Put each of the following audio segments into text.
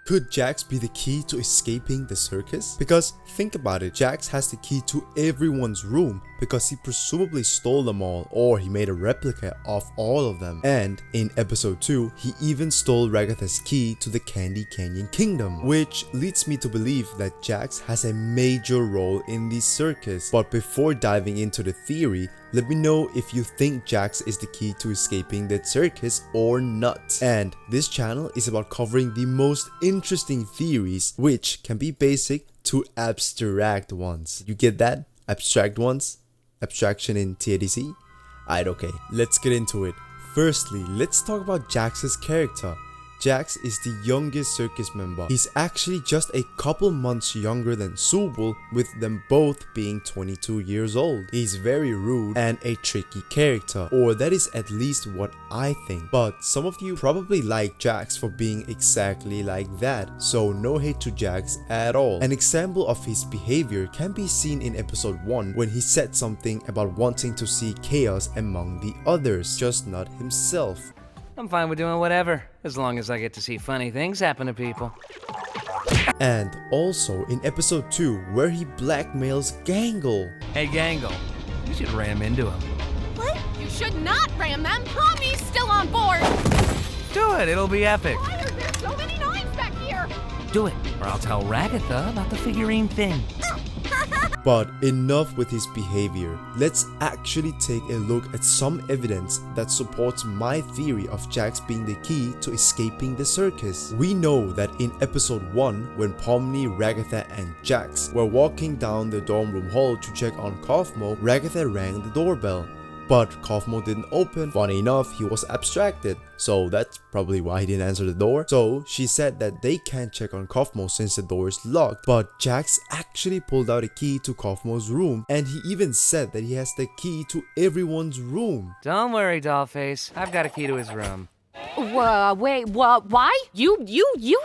Could Jax be the key to escaping the circus? Because think about it, Jax has the key to everyone's room because he presumably stole them all, or he made a replica of all of them. And in episode 2, he even stole Ragatha's key to the Candy Canyon Kingdom, which leads me to believe that Jax has a major role in the circus. But before diving into the theory, let me know if you think Jax is the key to escaping the circus or not. And this channel is about covering the most interesting theories, which can be basic to abstract ones. You get that? Abstract ones? Abstraction in TADC? Alright, okay, let's get into it. Firstly, let's talk about Jax's character. Jax is the youngest circus member. He's actually just a couple months younger than Subul, with them both being 22 years old. He's very rude and a tricky character, or that is at least what I think. But some of you probably like Jax for being exactly like that, so no hate to Jax at all. An example of his behavior can be seen in episode 1 when he said something about wanting to see chaos among the others, just not himself. I'm fine with doing whatever, as long as I get to see funny things happen to people. And also in episode 2, where he blackmails Gangle. Hey Gangle, you should ram into him. What? You should not ram them. Tommy's still on board. Do it, it'll be epic. Why are there so many knives back here? Do it, or I'll tell Ragatha about the figurine thing. But enough with his behavior. Let's actually take a look at some evidence that supports my theory of Jax being the key to escaping the circus. We know that in episode 1, when Pomni, Ragatha and Jax were walking down the dorm room hall to check on Kaufmo, Ragatha rang the doorbell. But Kaufmo didn't open. Funny enough, he was abstracted, so that's probably why he didn't answer the door. So she said that they can't check on Kaufmo since the door is locked. But Jax actually pulled out a key to Kaufmo's room, and he even said that he has the key to everyone's room. Don't worry, Dollface, I've got a key to his room. Wait, what? Why? You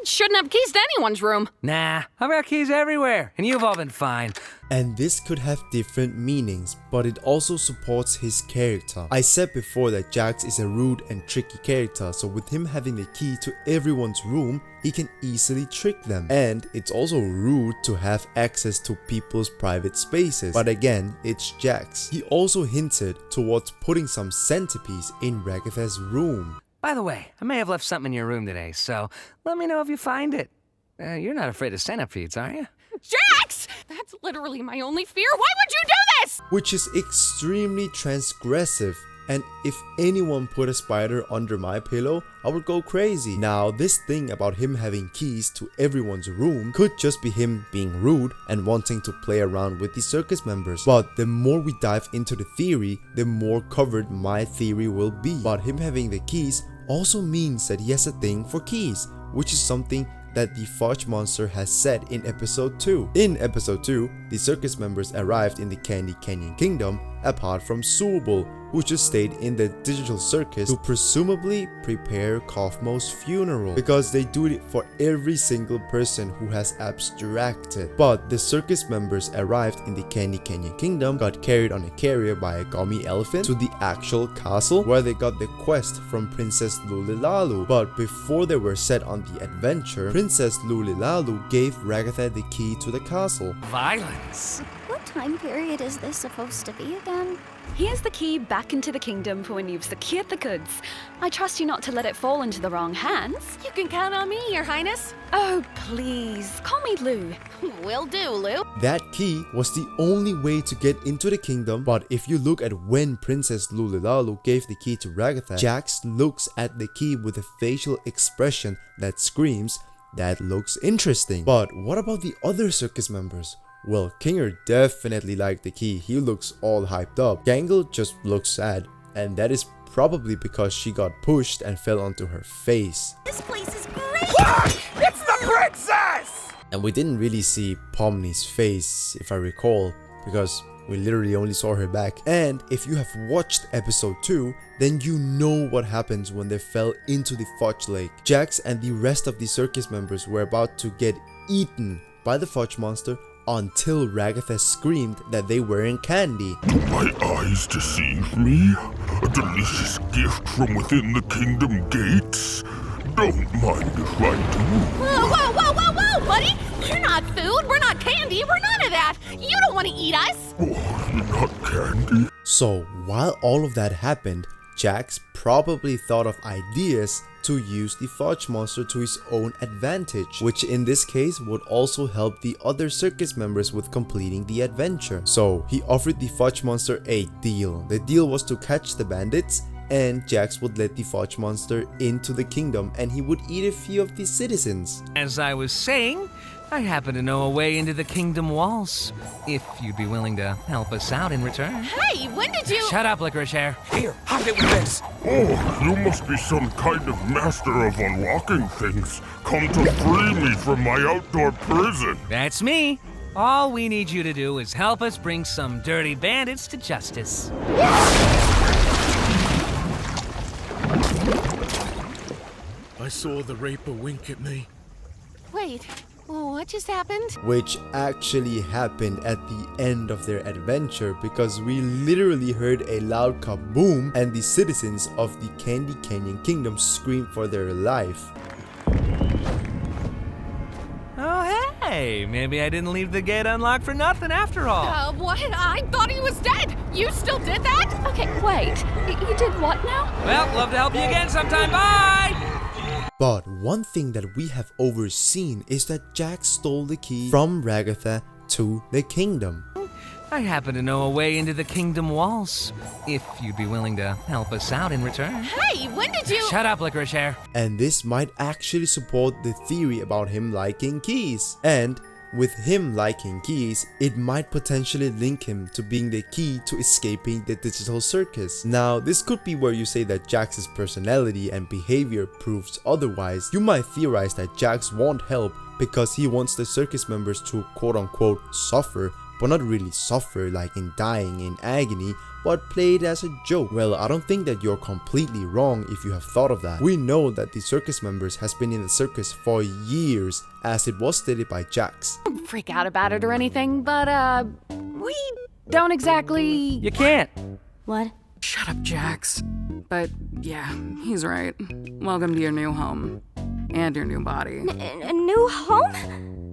shouldn't have keys to anyone's room. Nah, I've got keys everywhere, and you've all been fine. And this could have different meanings, but it also supports his character. I said before that Jax is a rude and tricky character, so with him having the key to everyone's room, he can easily trick them. And it's also rude to have access to people's private spaces. But again, it's Jax. He also hinted towards putting some centipedes in Ragatha's room. By the way, I may have left something in your room today, so let me know if you find it. You're not afraid of centipedes, are you? Jax! That's literally my only fear. Why would you do this? Which is extremely transgressive. And if anyone put a spider under my pillow, I would go crazy. Now, this thing about him having keys to everyone's room could just be him being rude and wanting to play around with the circus members. But the more we dive into the theory, the more covered my theory will be. But him having the keys also means that he has a thing for keys, which is something that the fudge monster has said in episode 2. In episode 2, the circus members arrived in the Candy Canyon Kingdom apart from Subul, who just stayed in the digital circus to presumably prepare Kaufmo's funeral, because they do it for every single person who has abstracted. But the circus members arrived in the Candy Canyon Kingdom, got carried on a carrier by a gummy elephant to the actual castle, where they got the quest from Princess Lulilalu. But before they were set on the adventure, Princess Lulilalu gave Ragatha the key to the castle. Violence. What time period is this supposed to be again? Here's the key back into the kingdom for when you've secured the goods. I trust you not to let it fall into the wrong hands. You can count on me, Your Highness. Oh, please, call me Lou. Will do, Lou. That key was the only way to get into the kingdom, but if you look at when Princess Lulilalu gave the key to Ragatha, Jax looks at the key with a facial expression that screams, "That looks interesting." But what about the other circus members? Well, Kinger definitely liked the key. He looks all hyped up. Gangle just looks sad, and that is probably because she got pushed and fell onto her face. This place is great! Look! It's the princess! And we didn't really see Pomni's face, if I recall, because we literally only saw her back. And if you have watched episode 2, then you know what happens when they fell into the fudge lake. Jax and the rest of the circus members were about to get eaten by the fudge monster until Ragatha screamed that they weren't candy. My eyes deceive me? A delicious gift from within the kingdom gates? Don't mind if I do. Whoa, of that! You don't want to eat us! Not candy? So while all of that happened, Jax probably thought of ideas to use the fudge monster to his own advantage, which in this case would also help the other circus members with completing the adventure. So he offered the fudge monster a deal. The deal was to catch the bandits, and Jax would let the fudge monster into the kingdom and he would eat a few of the citizens. As I was saying, I happen to know a way into the kingdom walls. If you'd be willing to help us out in return. Hey, when did you— Shut up, Licorice Hair. Here, I'll get with this. Oh, you must be some kind of master of unlocking things. Come to free me from my outdoor prison. That's me. All we need you to do is help us bring some dirty bandits to justice. I saw the Reaper wink at me. Wait, what just happened? Which actually happened at the end of their adventure, because we literally heard a loud kaboom and the citizens of the Candy Canyon Kingdom screamed for their life. Oh, hey, maybe I didn't leave the gate unlocked for nothing after all. What? I thought he was dead! You still did that? Okay, wait. You did what now? Well, love to help you again sometime. Bye! But one thing that we have overseen is that Jax stole the key from Ragatha to the kingdom. I happen to know a way into the kingdom walls. If you'd be willing to help us out in return. Hey, when did you— Shut up, Licorice Hair. And this might actually support the theory about him liking keys. And with him liking keys, it might potentially link him to being the key to escaping the digital circus. Now, this could be where you say that Jax's personality and behavior proves otherwise. You might theorize that Jax won't help because he wants the circus members to quote-unquote suffer, but not really suffer like in dying in agony, but play it as a joke. Well, I don't think that you're completely wrong if you have thought of that. We know that the circus members has been in the circus for years, as it was stated by Jax. Don't freak out about it or anything, but we don't exactly— You can't. What? Shut up, Jax. But yeah, he's right. Welcome to your new home. And your new body. A new home?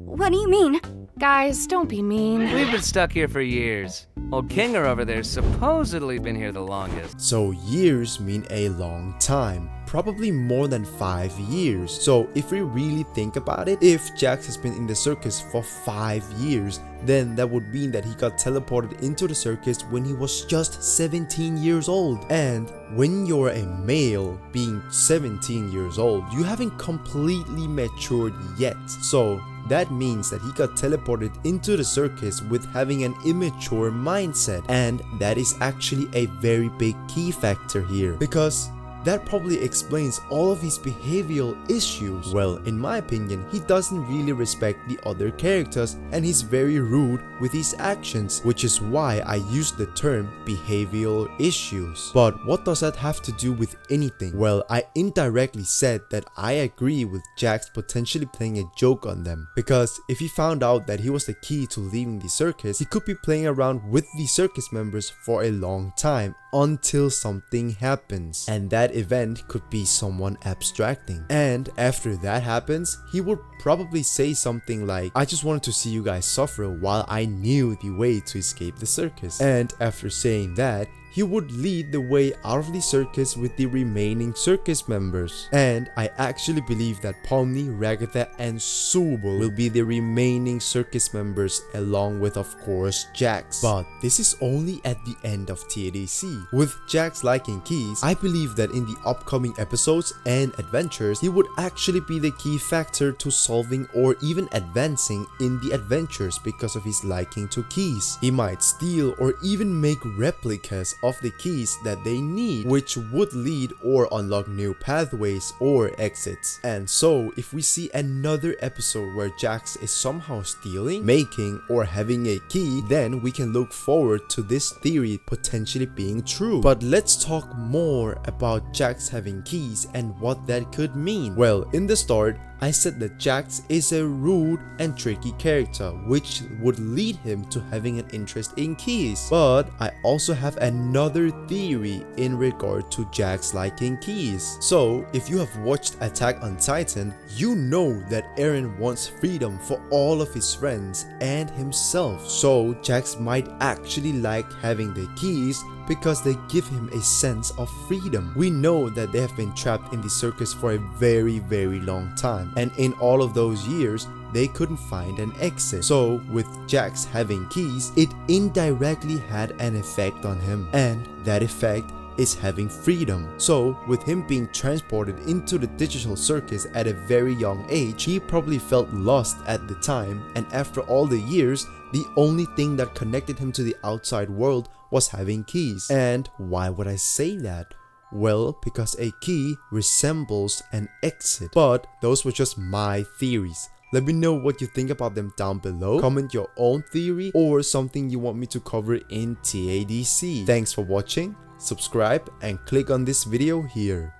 What do you mean? Guys, don't be mean. We've been stuck here for years. Old Kinger over there's supposedly been here the longest. So years mean a long time, probably more than 5 years. So if we really think about it, if Jax has been in the circus for 5 years, then that would mean that he got teleported into the circus when he was just 17 years old. And when you're a male being 17 years old, you haven't completely matured yet. So that means that he got teleported into the circus with having an immature mindset, and that is actually a very big key factor here, because that probably explains all of his behavioral issues. Well, in my opinion, he doesn't really respect the other characters and he's very rude with his actions, which is why I use the term behavioral issues. But what does that have to do with anything? Well, I indirectly said that I agree with Jax potentially playing a joke on them, because if he found out that he was the key to leaving the circus, he could be playing around with the circus members for a long time until something happens, and that event could be someone abstracting. And after that happens, he would probably say something like, I just wanted to see you guys suffer while I knew the way to escape the circus. And after saying that, he would lead the way out of the circus with the remaining circus members. And I actually believe that Pomni, Ragatha, and Subal will be the remaining circus members, along with of course Jax. But this is only at the end of TADC. With Jax liking keys, I believe that in the upcoming episodes and adventures, he would actually be the key factor to solving or even advancing in the adventures because of his liking to keys. He might steal or even make replicas of the keys that they need, which would lead or unlock new pathways or exits. And so if we see another episode where Jax is somehow stealing, making, or having a key, then we can look forward to this theory potentially being true. But let's talk more about Jax having keys and what that could mean. Well, in the start, I said that Jax is a rude and tricky character, which would lead him to having an interest in keys. But I also have another theory in regard to Jax liking keys. So, if you have watched Attack on Titan, you know that Eren wants freedom for all of his friends and himself. So, Jax might actually like having the keys because they give him a sense of freedom. We know that they have been trapped in the circus for a very long time, and in all of those years they couldn't find an exit. So with Jax having keys, it indirectly had an effect on him, and that effect is having freedom. So with him being transported into the digital circus at a very young age, he probably felt lost at the time, and after all the years, the only thing that connected him to the outside world was having keys. And why would I say that? Well, because a key resembles an exit. But those were just my theories. Let me know what you think about them down below. Comment your own theory or something you want me to cover in TADC. Thanks for watching, subscribe and click on this video here.